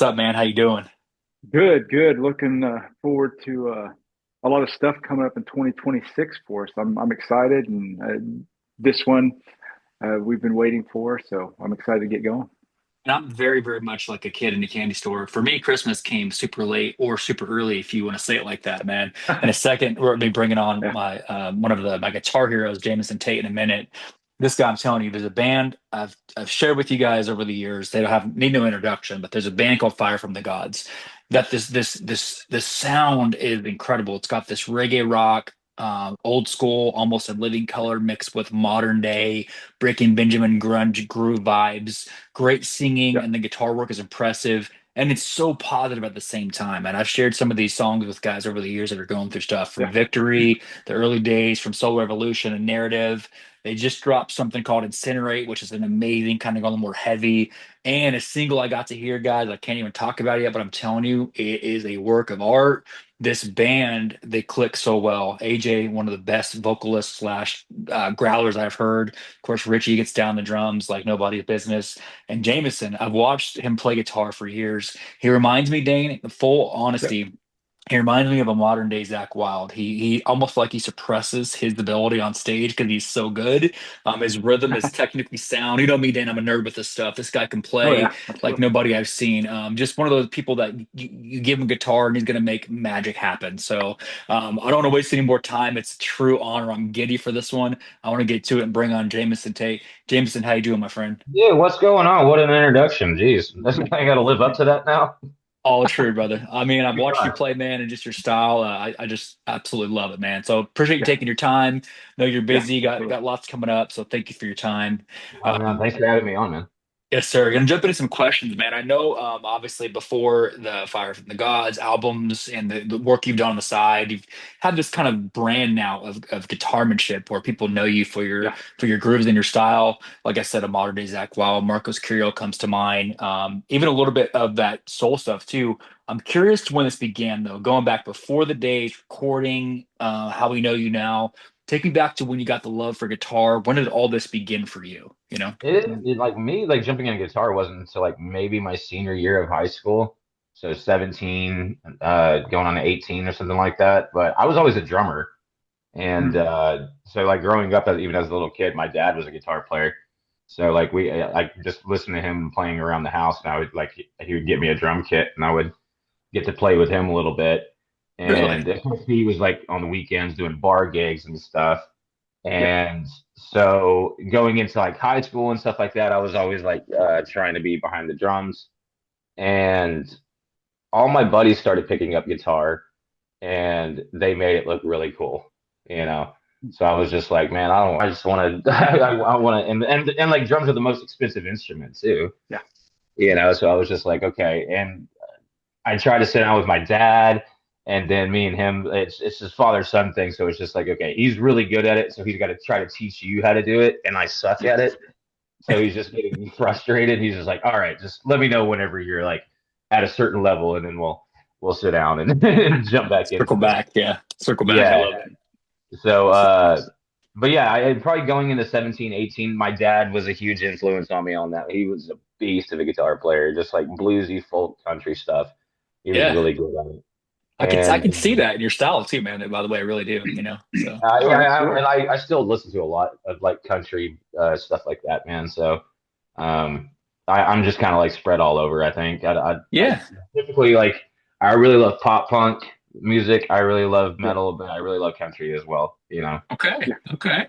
What's up, man? How you doing? Good, good. Looking forward to a lot of stuff coming up in 2026 for us. I'm excited, and this one we've been waiting for, so I'm excited to get going. And I'm very, very much like a kid in a candy store. For me, Christmas came super late or super early, if you want to say it like that, man. In a second, we're gonna be bringing on Yeah, my one of my guitar heroes, Jameson Tate, in a minute. This guy, I'm telling you, there's a band I've shared with you guys over the years. They don't have need no introduction, but there's a band called Fire from the Gods. That this sound is incredible. It's got this reggae rock, old school, almost a living color mixed with modern day Breaking Benjamin grunge groove vibes. Great singing, yeah, and the guitar work is impressive. And it's so positive at the same time. And I've shared some of these songs with guys over the years that are going through stuff from yeah. Victory, the early days, from Soul Revolution and Narrative. They just dropped something called Incinerate, which is an amazing kind of going more heavy. And a single I got to hear, guys, I can't even talk about it yet, but I'm telling you, it is a work of art. This band, they click so well. AJ, one of the best vocalists slash growlers I've heard. Of course, Richie gets down the drums like nobody's business. And Jameson, I've watched him play guitar for years. He reminds me, Dane, in full Yeah. honesty, he reminds me of a modern day Zach Wild. He almost like he suppresses his ability on stage because he's so good. His rhythm is technically sound. You know me, Dan. I'm a nerd with this stuff. This guy can Oh play yeah, like absolutely. nobody I've seen. Just one of those people that you give him a guitar and he's gonna make magic happen. So I don't want to waste any more time. It's a true honor. I'm giddy for this one. I want to get to it and bring on Jameson Tate. Jameson, how you doing, my friend? Yeah, what's going on? What an introduction. Jeez. I got to live up to that now. All true, brother. I mean, I've Good watched you try. play, man, and just your style. I just absolutely love it, man. So appreciate you Yeah, taking your time. Know you're yeah, busy, absolutely. got lots coming up, so thank you for your time. Oh, man, Um, thanks for having me on, man. Yes, sir. Gonna jump into some questions, man. I know, obviously, before the Fire from the Gods albums and the work you've done on the side, you've had this kind of brand now of guitarmanship where people know you Yeah. for your grooves and your style. Like I said, a modern day Zach Wild, Marcos Curiel comes to mind. Even a little bit of that soul stuff too. I'm curious to when this began, though. Going back before the days, recording, how we know you now. Take me back to when you got the love for guitar. When did all this begin for you? You know? Like me, like jumping in guitar wasn't until like maybe my senior year of high school. So 17, going on to 18 or something like that. But I was always a drummer. And Mm. so like growing up, even as a little kid, my dad was a guitar player. So like I just listened to him playing around the house, and I would like he would get me a drum kit, and I would get to play with him a little bit. Really? And he was like on the weekends doing bar gigs and stuff. Yeah. And so going into like high school and stuff like that, I was always like trying to be behind the drums. And all my buddies started picking up guitar and they made it look really cool, you know. So I was just like, man, I don't. I just want to. I want to, and like drums are the most expensive instrument too, Yeah. you know. So I was just like, okay. And I tried to sit down with my dad, and then me and him, it's his father son thing. So it's just like, okay, he's really good at it, so he's got to try to teach you how to do it, and I suck at it. So he's just getting frustrated. He's just like, all right, just let me know whenever you're like at a certain level, and then we'll sit down and, and jump back Circle into it. back. Yeah. Circle back. I Yeah. love it. So, but yeah, I probably going into 17, 18. My dad was a huge influence on me on that. He was a beast of a guitar player, just like bluesy folk country stuff. He was Yeah. really good at it. I And can see that in your style too, man. By the way, I really do, you know. So Oh, and absolutely. I still listen to a lot of like country stuff like that, man. So um, I'm just kind of like spread all over. I think I yeah. typically like I really love pop punk music. I really love Yeah. metal, but I really love country as well. You know. Okay. Yeah. Okay.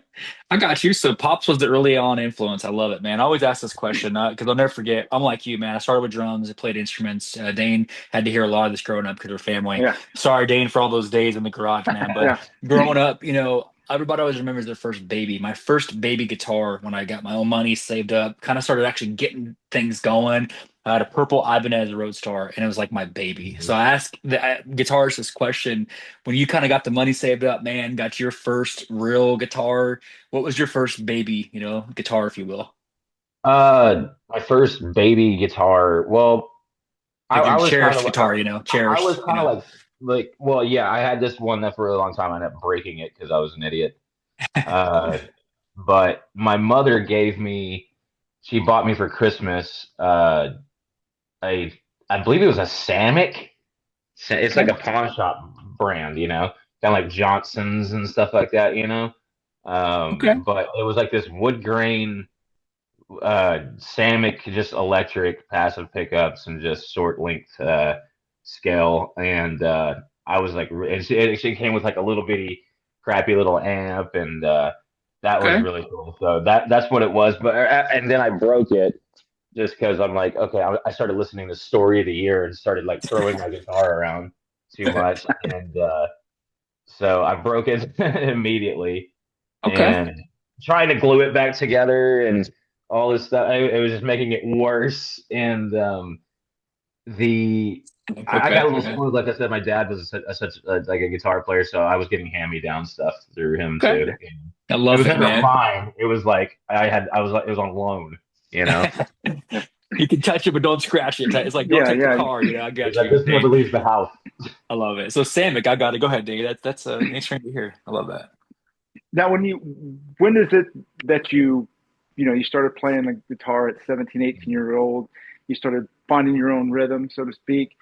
I got you. So Pops was the early on influence. I love it, man. I always ask this question because I'll never forget. I'm like you, man. I started with drums. I played instruments. Dane had to hear a lot of this growing up because of her family. Yeah. Sorry, Dane, for all those days in the garage, man. But Yeah. growing up, you know, everybody always remembers their first baby. My first baby guitar, when I got my own money saved up, kind of started actually getting things going. I had a purple Ibanez Roadstar, and it was like my baby. So I asked the guitarist this question: when you kind of got the money saved up, man, got your first real guitar, what was your first baby, you know, guitar, if you will? My first baby guitar. Well, Like your I was kind cherished of guitar, you know, I was cherished, you kind of know. like well, yeah, I had this one that for a long time. I ended up breaking it because I was an idiot. Uh, but my mother gave me, she bought me for Christmas a I believe it was a Samick. It's Okay. like a pawn shop brand, kind of like Johnson's and stuff like that, Okay. But it was like this wood grain Samick, just electric passive pickups and just short length scale. And I was like, it came with like a little bitty, crappy little amp, and that was Okay. really cool. So that's what it was. But and then I broke it just because I'm like, okay, I started listening to Story of the Year and started like throwing my guitar around too much, and so I broke it immediately Okay. and trying to glue it back together and all this stuff. It was just making it worse. And the I got Okay. a little Yeah. spoiled. Like I said, my dad was such like a guitar player, so I was getting hand me down stuff through him Okay. too. I It love was it, never man. mine. It was like I was like it was on loan, you know. You can touch it, but don't scratch it. It's like don't Yeah, touch the yeah. car. I It's got like you, this never Dave. leaves the house. I love it. So Samick, I got it. Go ahead, Dave. That's a nice thing to hear. I love that. Now, when is it that you started playing the guitar at 17, 18 year old? You started finding your own rhythm, so to speak.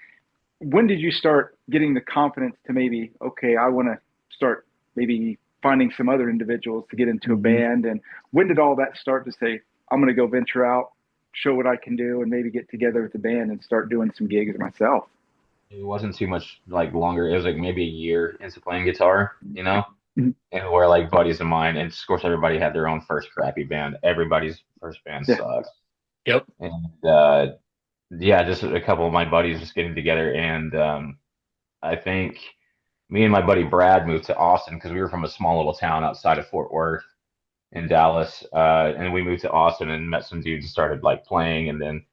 When did you start getting the confidence to maybe, okay, I want to start maybe finding some other individuals to get into a Mhm. band? And when did all that start to say, I'm going to go venture out, show what I can do, and maybe get together with the band and start doing some gigs myself? It wasn't too much like longer. It was like maybe a year into playing guitar, Mhm. and we're like buddies of mine. And of course, everybody had their own first crappy band. Everybody's first band Yeah. sucks. Yep. And yeah, just a couple of my buddies just getting together. And I think me and my buddy Brad moved to Austin because we were from a small little town outside of Fort Worth in Dallas. And we moved to Austin and met some dudes and started like playing. And then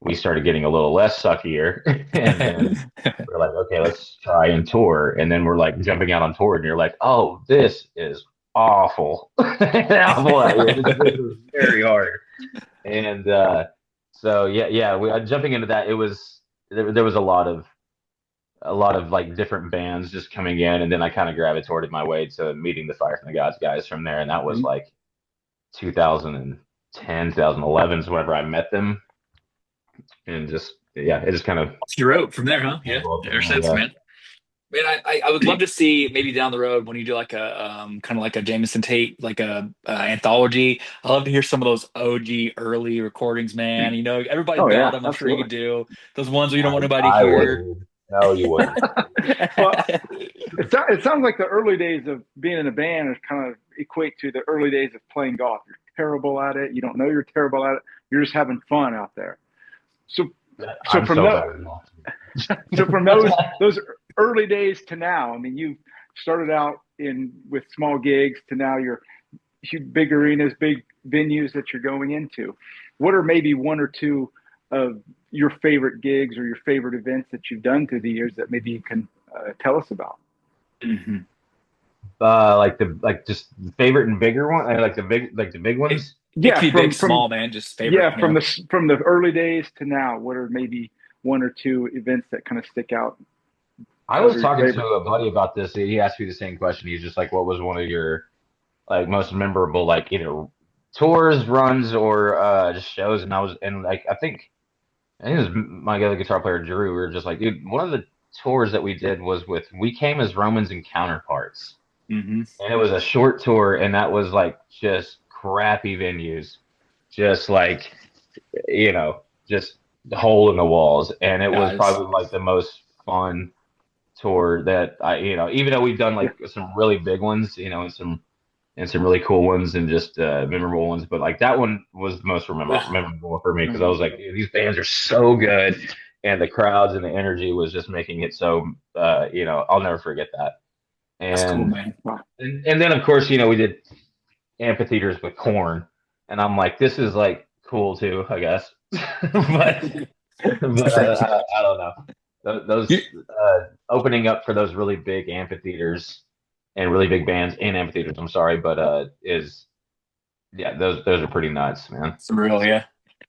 we started getting a little less suckier. And then we're like, okay, let's try and tour. And then we're like jumping out on tour, and you're like, oh, this is awful. Awful out here. This is very hard. And so yeah, jumping into that, it was there was a lot of like different bands just coming in, and then I kind of gravitated my way to meeting the Fire from the Gods guys from there, and that was Mhm. like 2010, 2011 is whenever I met them, and just yeah, it just kind of You wrote from there, huh? Yeah. snowballed from Ever there. since, Yeah. man. Man, I would love to see maybe down the road when you do like a kind of like a Jameson Tate like a anthology. I love to hear some of those OG early recordings, man. Everybody's Oh got yeah, them. I'm sure you absolutely. could do those ones where you don't want I, nobody to I hear. wouldn't. No, you wouldn't. Well, it sounds like the early days of being in a band is kind of equate to the early days of playing golf. You're terrible at it. You don't know you're terrible at it. You're just having fun out there. So, so I'm from so the, better than so from those that. those early days to now, I mean, you started out in with small gigs to now you're big arenas, big venues that you're going into. What are maybe one or two of your favorite gigs or your favorite events that you've done through the years that maybe you can tell us about? Mhm. Like just favorite and bigger one, like the big It, ones. it could Yeah, be big, from small, man. Just favorite, yeah, from the early days to now, what are maybe one or two events that kind of stick out I that was are your talking to favorite? a buddy about this. He asked me the same question. He's just like, "What was one of your like most memorable like either tours, runs, or just shows?" And like I think it was my other guitar player Drew. We were just like, dude, one of the tours that we did was we came as Romans and Counterparts, hmm and it was a short tour, and that was like just crappy venues, just like just the hole in the walls, and it was Guys, probably like the most fun tour that even though we've done Yeah. like some really big ones, and some really cool ones and just memorable ones, but like that one was the most memorable for me because I was like, dude, these bands are so good, and the crowds and the energy was just making it so. I'll never forget that. that's cool, And man. Wow. and then of course we did amphitheaters with corn, and I'm like, this is like cool too, I guess, but I don't know. You, Those opening up for those really big amphitheaters and really big bands in amphitheaters. I'm sorry, but is yeah, those are pretty nuts, man. It's real, yeah.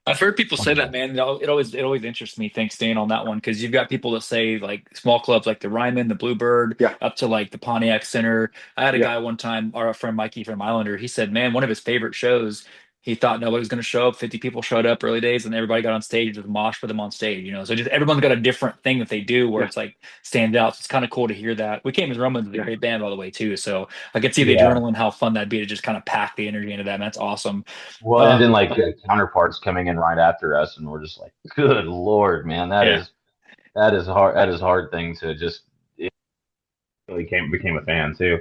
I've heard people say that, man. It always interests me. Thanks, Dan, on that one because you've got people that say like small clubs like the Ryman, the Bluebird, Yeah. up to like the Pontiac Center. I had a Yeah. guy one time, our friend Mikey from Islander. He said, man, one of his favorite shows. He thought nobody was going to show up. 50 people showed up early days, and everybody got on stage and just mosh for them on stage. So just everyone's got a different thing that they do where Yeah. it's like stands out. So it's kind of cool to hear that. We came as Romans is a Yeah. great band, by the way, too. So I could see the Yeah. adrenaline, how fun that'd be to just kind of pack the energy into that. And that's awesome. Well, and then Um, like the counterparts coming in right after us, and we're just like, good Lord, man, yeah, that is hard. That is a hard thing to just. It really became a fan too.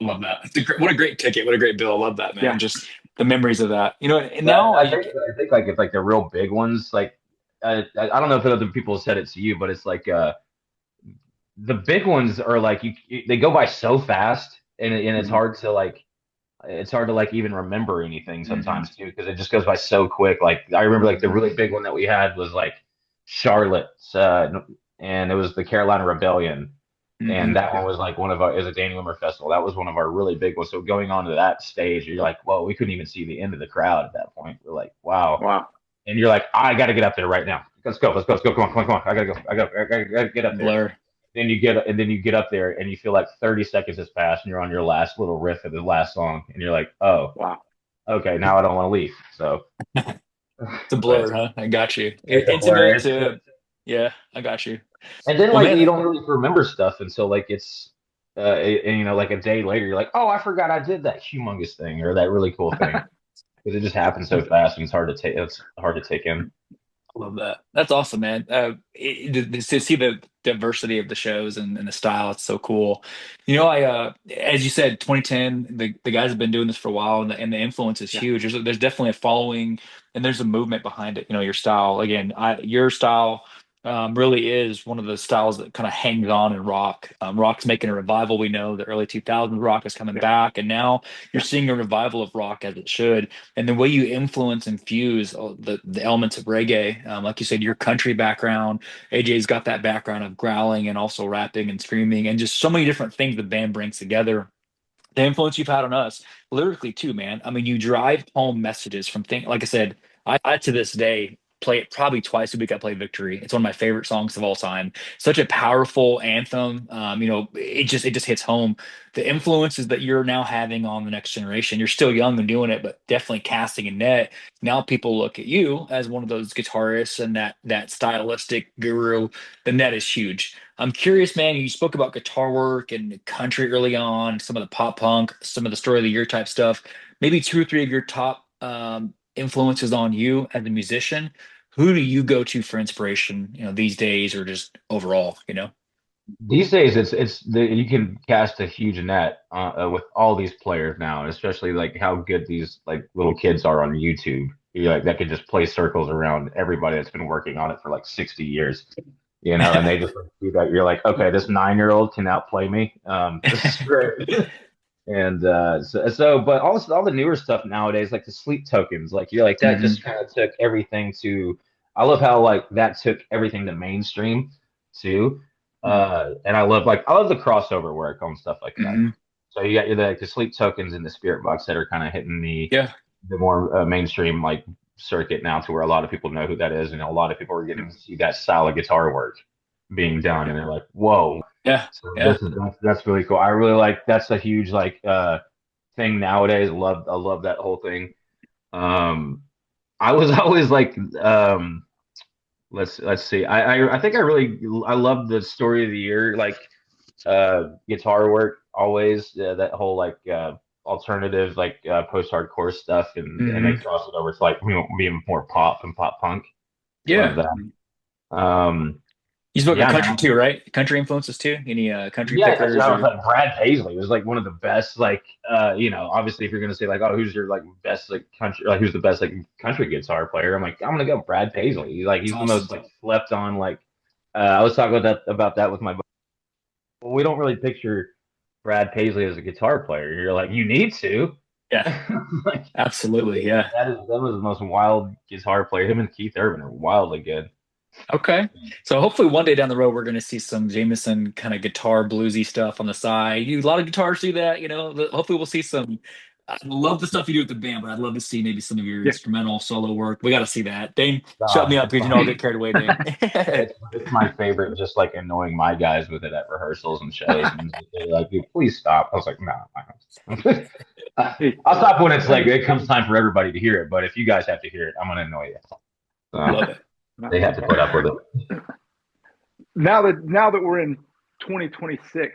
love that. What a great ticket. What a great bill. I love that, man. Yeah. Just the memories of that. And But now I think like it's like the real big ones. Like I don't know if other people said it to you, but it's like the big ones are like they go by so fast, and it's Mhm. hard to like even remember anything Mhm. sometimes too because it just goes by so quick. Like I remember like the Mhm. really big one that we had was like Charlotte, and it was the Carolina Rebellion, and Mhm. that one Yeah. was like one of our is a Danny Limmer festival. That was one of our really big ones. So going on to that stage, you're like, well, we couldn't even see the end of the crowd at that point. We're like, wow, Wow. and you're like, I got to get up there right now. Let's go, come on, come on, come on. I gotta go, I gotta get up there. Blur. Then you get up there and you feel like 30 seconds has passed and you're on your last little riff of the last song and you're like, oh, Wow. okay, now I don't want to leave. So, It's a but blur, huh? I got you. it's a blur. Intimate to, yeah, I got you. And then Well, like you man, don't really remember stuff until like it's and like a day later you're like, oh, I forgot I did that humongous thing or that really cool thing because it just happens so fast and it's hard to take in. love that. That's awesome, man. To see the diversity of the shows and the style, it's so cool. As you said, 2010, the guys have been doing this for a while, and the influence is Yeah. huge. There's definitely a following, and there's a movement behind it. Your style, again, your style. Really is one of the styles that kind of hangs on in rock. Rock's making a revival. We know the early 2000s rock is coming Yeah. back, and now you're Yeah. seeing a revival of rock as it should. And the way you influence and fuse the elements of reggae, like you said, your country background, AJ's got that background of growling and also rapping and screaming, and just so many different things the band brings together. The influence you've had on us lyrically too, man. I mean, you drive home messages from things. Like I said, I to this day play it probably twice a week. I play Victory. It's one of my favorite songs of all time. Such a powerful anthem. It just hits home. The influences that you're now having on the next generation. You're still young and doing it, but definitely casting a net. Now people look at you as one of those guitarists and that stylistic guru. The net is huge. I'm curious, man. You spoke about guitar work and country early on, some of the pop punk, some of the story of the year type stuff. Maybe two or three of your top influences on you as a musician. Who do you go to for inspiration, these days or just overall? These days, you can cast a huge net with all these players now, and especially like how good these like little kids are on YouTube. You like that could just play circles around everybody that's been working on it for like 60 years, and they just like, do that. You're like, okay, this 9-year-old can outplay me. This is great. And but all the newer stuff nowadays, like the sleep tokens, like you're like that Hmm. just kind of took everything to. I love how like that took everything to mainstream too. Mhm. And I love the crossover work on stuff like that. Hmm. So you got the sleep tokens and the spirit box that are kind of hitting Yeah. the more mainstream like circuit now to where a lot of people know who that is, and a lot of people are getting to see that style of guitar work being done, Yeah. and they're like, whoa. Yeah. So Yeah. that's really cool. I really like that's a huge like thing nowadays. I love that whole thing. Um I was always like let's see. I think I love the story of the year like guitar work always that whole like alternative like post-hardcore stuff and they Hmm. cross it over to like being more pop and pop punk. Love Yeah. that. Um You spoke of yeah, country man. too, right? Country influences too. Any country Yeah, pickers I was or like Brad Paisley was like one of the best. Like, obviously, if you're gonna say like, oh, who's your like best like country, like who's the best like country guitar player? I'm like, I'm gonna go Brad Paisley. Like, it's he's the awesome. most like slept on. Like, I was talking about that with my. Well, we don't really picture Brad Paisley as a guitar player. You're like, you need to. Yeah, Like, absolutely. Yeah. that was the most wild guitar player. Him and Keith Urban are wildly good. Okay. So hopefully one day down the road we're going to see some Jameson kind of guitar bluesy stuff on the side. A lot of guitars do that. Hopefully we'll see some I love the stuff you do with the band, but I'd love to see maybe some of your Yeah. instrumental solo work. We got to see that. Dane, shut me Oh, up it's because you know I'll fine. get carried away, Dane. It's my favorite, just like annoying my guys with it at rehearsals and shows, and they're like, "Dude, please stop." I was like, "No, Hey, I'll stop when it's like it comes time for everybody to hear it. But if you guys have to hear it, I'm gonna annoy you." Love it. They have to put up with it. now that we're in 2026,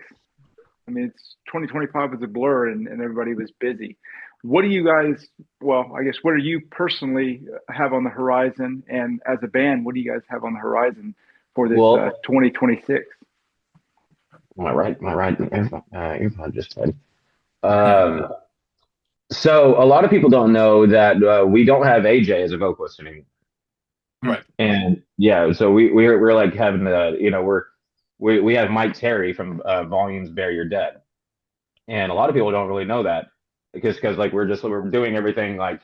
I mean, it's 2025 was a blur and everybody was busy. What do you guys, well, I guess, what do you personally have on the horizon? And as a band, what do you guys have on the horizon for this Well, 2026? my right, earpod just died. Um, so a lot of people don't know that we don't have AJ as a vocalist anymore. Right. And yeah, so we're like having the, we have Mike Terry from Volumes Bear Your Dead, and a lot of people don't really know that because like we're doing everything like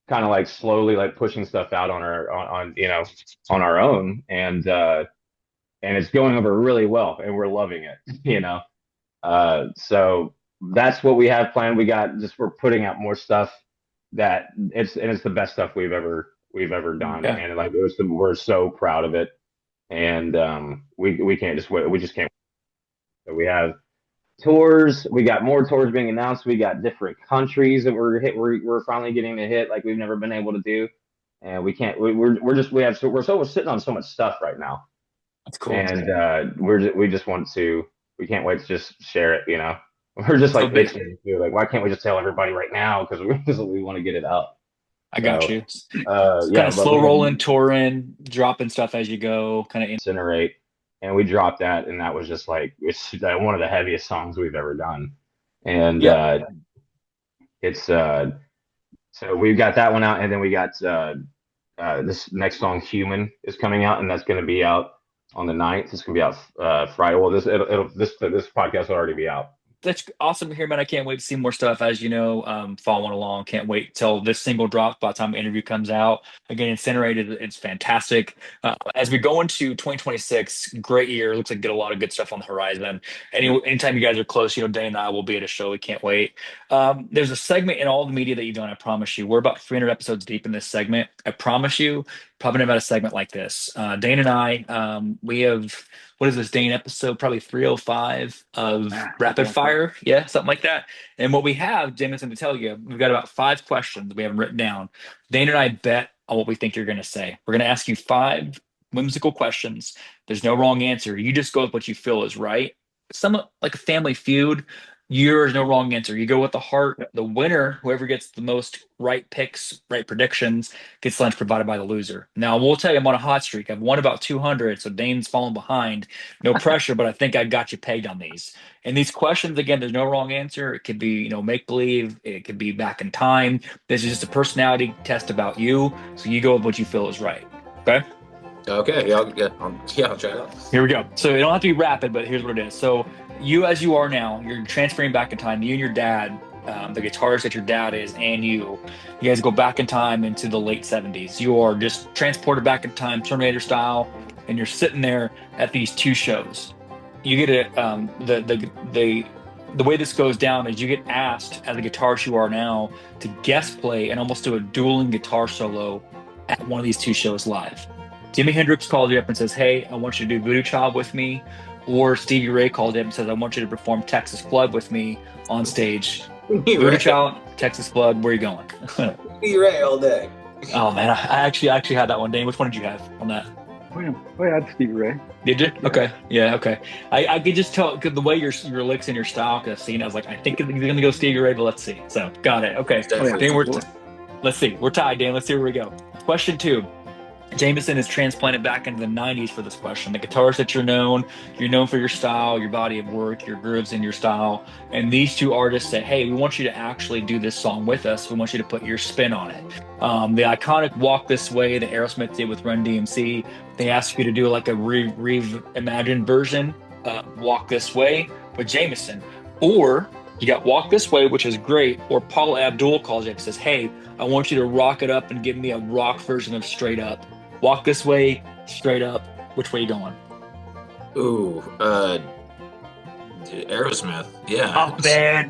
kind of like slowly like pushing stuff out on our on on our own, and it's going over really well, and we're loving it, so that's what we have planned. We're putting out more stuff that it's the best stuff we've ever done, Yeah. and like we're so proud of it, and we can't just wait. We just can't. So we have tours. We got more tours being announced. We got different countries that we're finally getting to hit like we've never been able to do, and we can't. We're just we have so we're sitting on so much stuff right now, That's cool. and we just want to. We can't wait to just share it. We're just So like big. itching to like why can't we just tell everybody right now because we want to get it out. I got you. So Kind yeah, of but slow we have rolling, touring, dropping stuff as you go, kind of. Incinerate, and we dropped that, and that was just like it's one of the heaviest songs we've ever done, and Yeah. it's so we've got that one out, and then we got this next song, Human, is coming out, and that's going to be out on the 9th. It's going to be out Friday. Well, this podcast will already be out. That's awesome to hear, man. I can't wait to see more stuff as you know, following along. Can't wait till this single drops by the time the interview comes out. Again, Incinerated, it's fantastic. As we go into 2026, great year. Looks like get a lot of good stuff on the horizon. Anytime you guys are close, Dane and I will be at a show. We can't wait. There's a segment in all the media that you've done. I promise you, we're about 300 episodes deep in this segment. I promise you, probably never had a segment like this. Dane and I, we have what is this, Dane, episode probably 305 of Rapid Fire. Yeah, something like that. And what we have, Jameson, to tell you, we've got about 5 questions we haven't written down. Dane and I bet on what we think you're going to say. We're going to ask you 5 whimsical questions. There's no wrong answer. You just go with what you feel is right. Somewhat like a family feud. There's no wrong answer. You go with the heart. The winner, whoever gets the most right picks, right predictions, gets lunch provided by the loser. Now, we'll tell you, I'm on a hot streak. I've won about 200, so Dane's falling behind. No pressure, but I think I got you pegged on these. And these questions, again, there's no wrong answer. It could be, make believe. It could be back in time. This is just a personality test about you. So you go with what you feel is right. Okay? Okay. Yeah. I'll try it out. Here we go. So it don't have to be rapid, but here's what it is. So you, as you are now, you're transferring back in time. You and your dad, the guitarist that your dad is, and you guys go back in time into the late 70s. You are just transported back in time, Terminator style, and you're sitting there at these 2 shows. You get it. The way this goes down is you get asked, as the guitarist you are now, to guest play and almost do a dueling guitar solo at one of these 2 shows live. Jimi Hendrix calls you up and says, "Hey, I want you to do Voodoo Child with me," or Stevie Ray calls you up and says, "I want you to perform Texas Flood with me on stage." Voodoo Child, Texas Flood, where are you going? Stevie Ray all day. Oh man, I actually had that one. Dane, which one did you have on that? Oh, yeah, I had Stevie Ray. Did you? Okay, yeah, okay. I could just tell the way your licks and your style, because I've seen, I was like, I think he's gonna go Stevie Ray, but let's see. So got it. Okay, Dane, let's see. We're tied, Dan. Let's see where we go. Question 2. Jameson is transplanted back into the 90s for this question. The guitarist that you're known for your style, your body of work, your grooves, and your style. And these 2 artists said, "Hey, we want you to actually do this song with us. We want you to put your spin on it." The iconic Walk This Way that Aerosmith did with Run DMC, they asked you to do like a reimagined version of Walk This Way with Jameson. Or you got Walk This Way, which is great. Or Paula Abdul calls you and says, "Hey, I want you to rock it up and give me a rock version of Straight Up." Walk This Way, Straight Up. Which way you going? Ooh, Dude, Aerosmith. Yeah. Oh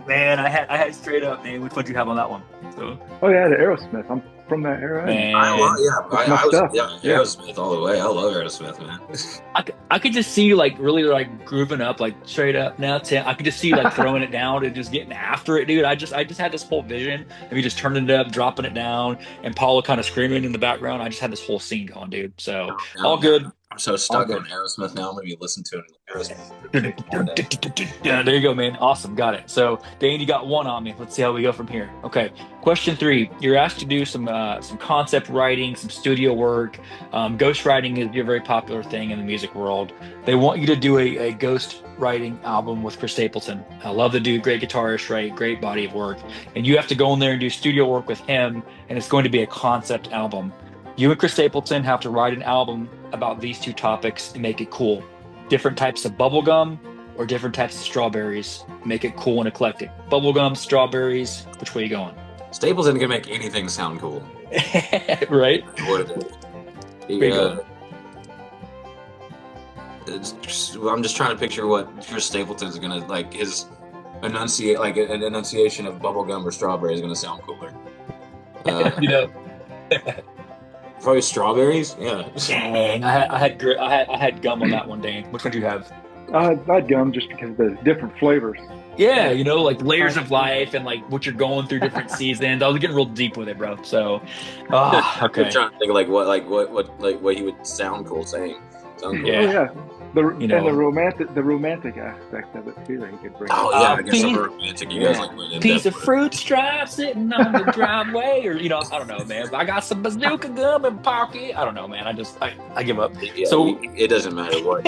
man, I had straight up, man. Which one do you have on that one? So, Oh yeah, the Aerosmith. I'm from that era, and I love, man, yeah, it's my I was, stuff. yeah, Yeah. Aerosmith all the way. I love Aerosmith, man. I could just see you like really like grooving up, like straight up now. I could just see you like throwing it down and just getting after it, dude. I just had this whole vision of you just turning it up, dropping it down, and Paula kind of screaming in the background. I just had this whole scene going, dude. So all Now, good. I'm so All stuck good. on Aerosmith now. I'm gonna be listening to Aerosmith all day. Yeah, there you go, man. Awesome, got it. So, Dane, you got one on me. Let's see how we go from here. Okay, question 3. You're asked to do some concept writing, some studio work. Ghost writing is a very popular thing in the music world. They want you to do a ghost writing album with Chris Stapleton. I love the dude, great guitarist, right? Great body of work. And you have to go in there and do studio work with him, and it's going to be a concept album. You and Chris Stapleton have to write an album about these two topics and make it cool. Different types of bubblegum or different types of strawberries. Make it cool and eclectic. Bubblegum, strawberries, which way you going? Stapleton can make anything sound cool. Right? What it is. Where you going? I'm just trying to picture what Chris Stapleton's gonna like. His an enunciation of bubblegum or strawberry is gonna sound cooler. You know, Probably strawberries. Yeah. dang, I had gum on that one, Dane. Which one do you have? I'd gum just because of the different flavors. Yeah, you know, like layers of life and like what you're going through different seasons. I was getting real deep with it, bro. So, okay. I'm trying to think of what he would sound cool saying. Sound cool. Yeah. Oh yeah, You know. and the romantic aspect of it too that he could bring. Oh yeah, I guess Piece- I'm romantic. You guys like went in Piece depth of with it. fruit stripe sitting on the driveway, or I don't know, man. I got some bazooka gum in pocket. I don't know, man. I give up. Yeah, So- it doesn't matter what.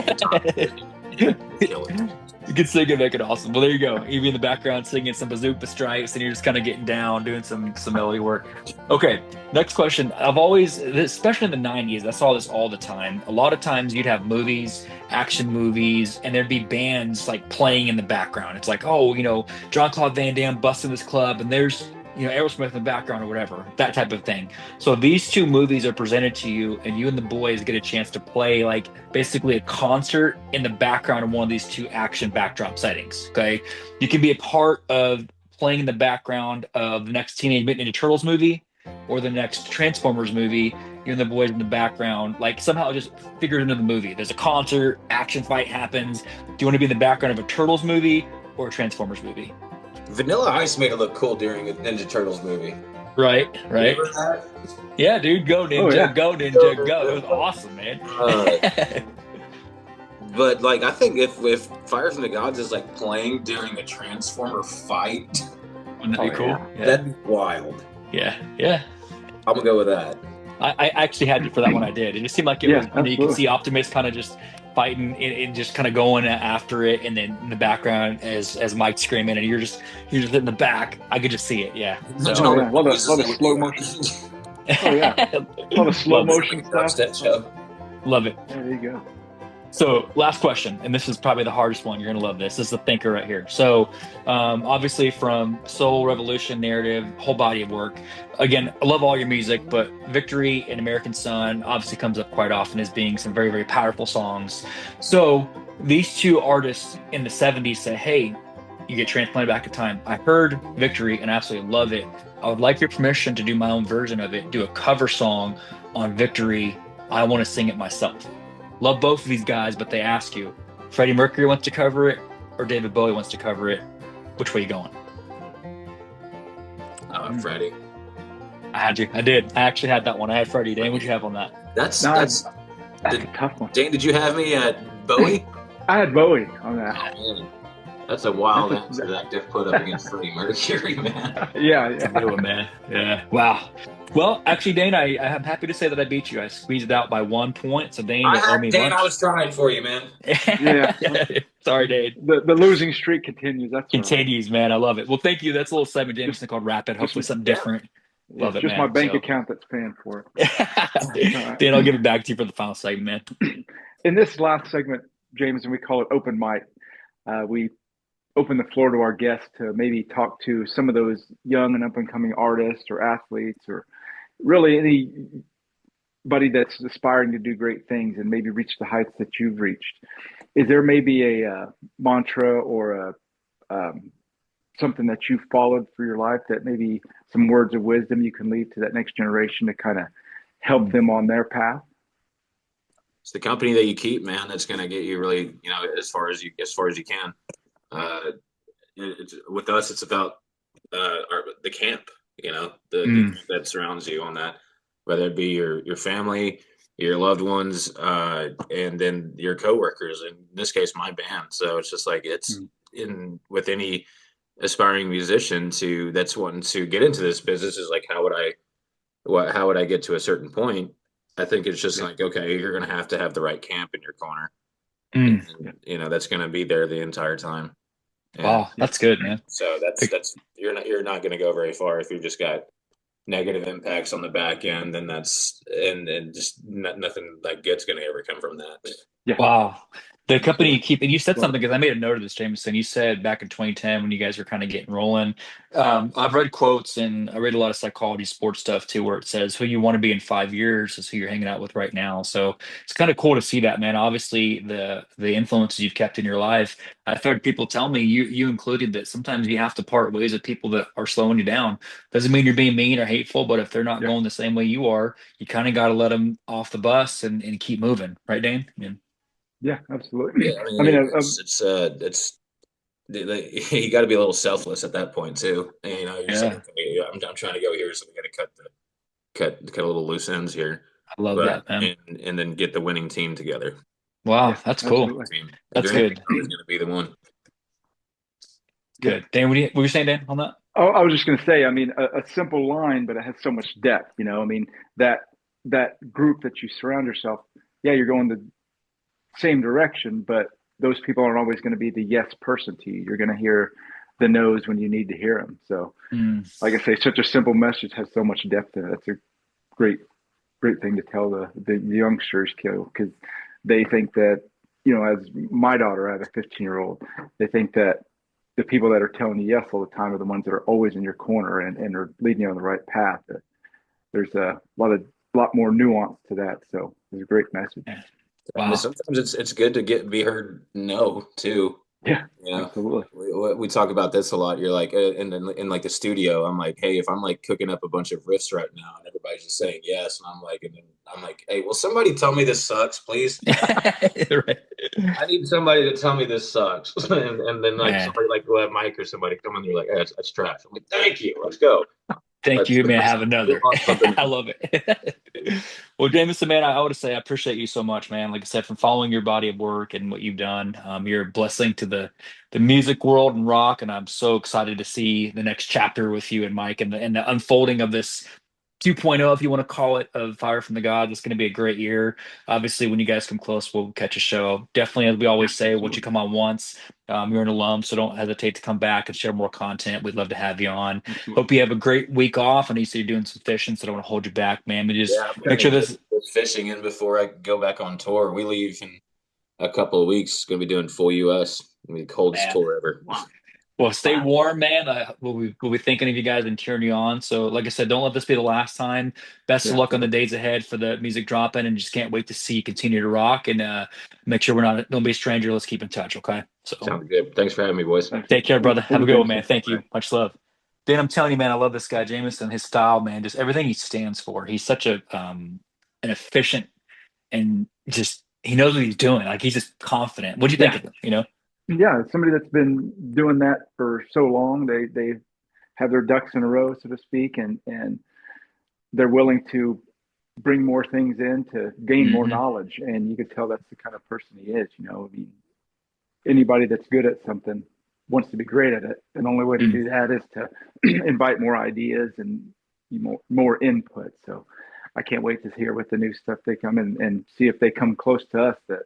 Kill it. You can sing and make it awesome. Well, there you go. You be in the background singing some bazooka stripes, and you're just kind of getting down, doing some melody work. Okay, next question. I've always, especially in the '90s, I saw this all the time. A lot of times you'd have movies, action movies, and there'd be bands like playing in the background. It's like, oh, Jean-Claude Van Damme busting this club, and there's Aerosmith in the background or whatever, that type of thing. So these two movies are presented to you, and you and the boys get a chance to play like basically a concert in the background of one of these two action backdrop settings. Okay, you can be a part of playing in the background of the next Teenage Mutant Ninja Turtles movie or the next Transformers movie. You and the boys in the background, like somehow it just figures into the movie. There's a concert, action fight happens. Do you want to be in the background of a Turtles movie or a Transformers movie? Vanilla Ice made it look cool during a Ninja Turtles movie. Right. Remember that? Yeah, dude, go Ninja, Oh, yeah. go Ninja, go. It was awesome, man. But like, I think if Fire from the Gods is like playing during a Transformer fight, Wouldn't that be Oh, cool? yeah. that'd be wild. Yeah, yeah. I'm gonna go with that. I actually had it for that one. I did. It just seemed like it Yeah, was. You could absolutely. see Optimus kind of just fighting and just kind of going after it, and then in the background as Mike's screaming, and you're just in the back. I could just see it. Yeah. So, Oh, yeah. A lot of slow motion. Oh, yeah. A lot of slow motion stuff. That show. love it. Yeah, there you go. So, last question, and this is probably the hardest one. You're gonna love this. This is the thinker right here. So, obviously, from Soul Revolution, narrative, whole body of work. Again, I love all your music, but Victory and American Sun obviously comes up quite often as being some very, very powerful songs. So, these two artists in the '70s say, "Hey, you get transplanted back in time. I heard Victory and I absolutely love it. I would like your permission to do my own version of it. Do a cover song on Victory. I want to sing it myself." Love both of these guys, but they ask you, Freddie Mercury wants to cover it or David Bowie wants to cover it. Which way you going? Freddie. I had you. I did. I actually had that one. I had Freddie. Dane, what'd you have on that? That's That's a tough one. Dane. Did you have me at Bowie? I had Bowie on that. Oh, man. That's a wild That's answer that Diff put up against Freddie Mercury, man. Yeah, It's a yeah. good one, man. Yeah. Wow. Well, actually, Dane, I'm happy to say that I beat you. I squeezed it out by 1 point. So, Dane, you owe me Dane, I lunch. was trying for you, man. Yeah. Sorry, Dane. The losing streak continues. That's all right. Continues, man. I love it. Well, thank you. That's a little segment Jameson called Rapid. Hopefully, something different. Love It's it, just man. my bank So- account that's paying for it. Dan, I'll give it back to you for the final segment, man. In this last segment, Jameson, we call it open mic. We open the floor to our guests to maybe talk to some of those young and up and coming artists or athletes or really anybody that's aspiring to do great things and maybe reach the heights that you've reached, is there maybe a mantra or a something that you followed through your life that maybe some words of wisdom you can leave to that next generation to kind of help them on their path? It's the company that you keep, man, that's going to get you really, as far as you can. Uh, with us, it's about the camp, the Mm. camp that surrounds you on that, whether it be your family, your loved ones, and then your coworkers. In this case, my band. So it's just like it's Mm. in with any aspiring musician that's wanting to get into this business is like, how would I get to a certain point? I think it's just Yeah. like, okay, you're going to have the right camp in your corner, Mm. Yeah. and that's going to be there the entire time. And Wow, that's good, man. so that's you're not going to go very far if you just got negative impacts on the back end, then that's and just nothing like good's going to ever come from that. Yeah. Wow. The company you Absolutely. keep, and you said Love it. something because I made a note of this, Jameson. You said back in 2010 when you guys were kind of getting rolling. I've read quotes and I read a lot of psychology, sports stuff too, where it says who you want to be in 5 years is who you're hanging out with right now. So it's kind of cool to see that, man. Obviously, the influences you've kept in your life. I've heard people tell me, you included, that sometimes you have to part ways with people that are slowing you down. Doesn't mean you're being mean or hateful, but if they're not Yeah. going the same way you are, you kind of got to let them off the bus and keep moving, right, Dane? Yeah. Yeah. Absolutely. Yeah, I I mean, mean, it's you got to be a little selfless at that point too. And, you're just like, Yeah, okay, yeah, I'm trying to go here, so we got to cut a little loose ends here, I love but that, man. and then get the winning team together. Wow, yeah. that's The cool. winning Absolutely. team. The That's winning team good. is always going to be the one. Yeah. Good. Dan, what were you saying, Dan, on that? Oh, I was just going to say, I mean, a simple line, but it has so much depth. I mean, that that group that you surround yourself, yeah, you're going the same direction, but those people aren't always going to be the yes person to you. You're going to hear the no's when you need to hear them. So, Mm, like I say, such a simple message has so much depth in it. That's a great, great thing to tell the youngsters, because they think that, as my daughter, I have a 15-year-old, they think that the people that are telling you yes all the time are the ones that are always in your corner and are leading you on the right path. There's a lot more nuance to that. So it's a great message. yeah. And Wow. sometimes it's good to be heard no too. Yeah, You know, absolutely. we talk about this a lot. You're like, in like the studio, I'm like, hey, if I'm like cooking up a bunch of riffs right now and everybody's just saying yes, and I'm like, hey, will somebody tell me this sucks, please? Right. I need somebody to tell me this sucks. And then like Man, somebody like will have Mike or somebody come in, they're like, hey, that's trash. I'm like, thank you, let's go. thank you, man. Have Move another. on to something I else. love it. Well, Jameson, man, I want to say I appreciate you so much, man. Like I said, from following your body of work and what you've done, you're a blessing to the music world and rock, and I'm so excited to see the next chapter with you and Mike and the unfolding of this 2.0, if you want to call it, of Fire from the God. It's going to be a great year. Obviously, when you guys come close, we'll catch a show. Definitely, as we Yeah, always say, once you absolutely. come on once, you're an alum, so don't hesitate to come back and share more content. We'd love to have you on. Absolutely. Hope you have a great week off. I know you said you're doing some fishing, so I don't want to hold you back, man. But just Yeah, I'm make gonna sure get this. this fishing in before I go back on tour. We leave in a couple of weeks. Gonna be doing full US. Gonna be the coldest Man. tour ever. Well, stay warm, man. We'll be thinking of you guys and cheering you on. So, like I said, don't let this be the last time. Best of Yeah, luck on the absolutely. days ahead for the music dropping, and just can't wait to see you continue to rock. And make sure we're not don't be a stranger. Let's keep in touch, okay? So, Sounds good. Thanks for having me, boys. Thanks. take care, brother. Thank Have you, a good one, man. Jameson. Thank All you. right. Much love. Dan, I'm telling you, man, I love this guy, Jameson. His style, man, just everything he stands for. He's such an efficient and just he knows what he's doing. Like he's just confident. What'd you think Yeah. of him? You know? Yeah. Somebody that's been doing that for so long, they have their ducks in a row, so to speak, and they're willing to bring more things in to gain more Hmm. knowledge. And you could tell that's the kind of person he is. I mean, anybody that's good at something wants to be great at it. And the only way to Mm. do that is to invite more ideas and more input. So I can't wait to hear what the new stuff they come in and see if they come close to us that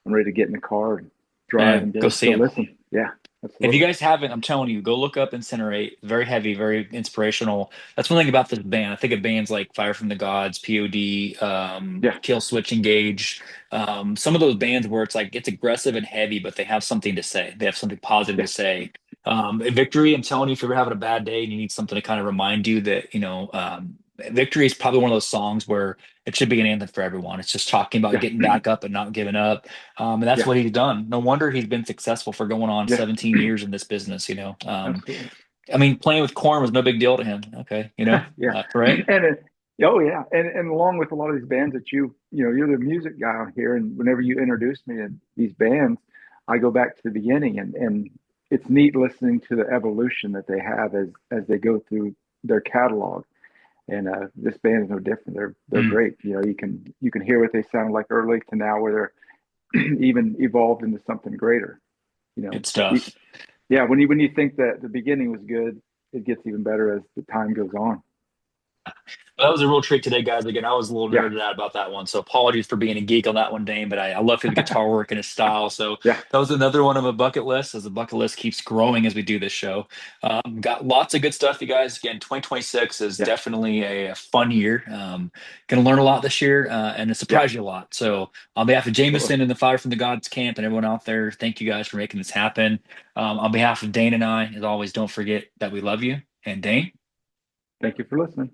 I'm ready to get in the car and drive Man, and go go see him. listen. Yeah, If you absolutely. guys haven't, I'm telling you, go look up Incinerate. Very heavy, very inspirational. That's one thing about this band. I think of bands like Fire from the Gods, POD, Yeah, Kill Switch Engage. Some of those bands where it's like it's aggressive and heavy, but they have something to say. They have something positive yeah, to say. Victory, I'm telling you, if you're ever having a bad day and you need something to kind of remind you that, Victory is probably one of those songs where it should be an anthem for everyone. It's just talking about Yeah. getting back up and not giving up. And that's Yeah. what he's done. No wonder he's been successful for going on Yeah. 17 years in this business, you know. Absolutely. I mean, playing with corn was no big deal to him. Okay, you know, Yeah. right? And oh yeah, and along with a lot of these bands that you're the music guy on here, and whenever you introduce me to these bands, I go back to the beginning, and it's neat listening to the evolution that they have as they go through their catalog. And this band is no different. They're Mm, great. You can hear what they sound like early to now, where they're even evolved into something greater. You know, good stuff. yeah. When you think that the beginning was good, it gets even better as the time goes on. That was a real treat today, guys. Again, I was a little Yeah. nerded out about that one. So apologies for being a geek on that one, Dane, but I love his guitar work and his style. So Yeah. that was another one of a bucket list as the bucket list keeps growing as we do this show. Got lots of good stuff, you guys. Again, 2026 is Yeah. definitely a fun year. Going to learn a lot this year and it Yeah. surprised you a lot. So on behalf of Absolutely. Jameson and the Fire from the Gods camp and everyone out there, thank you guys for making this happen. On behalf of Dane and I, as always, don't forget that we love you. And Dane, Thank you for listening.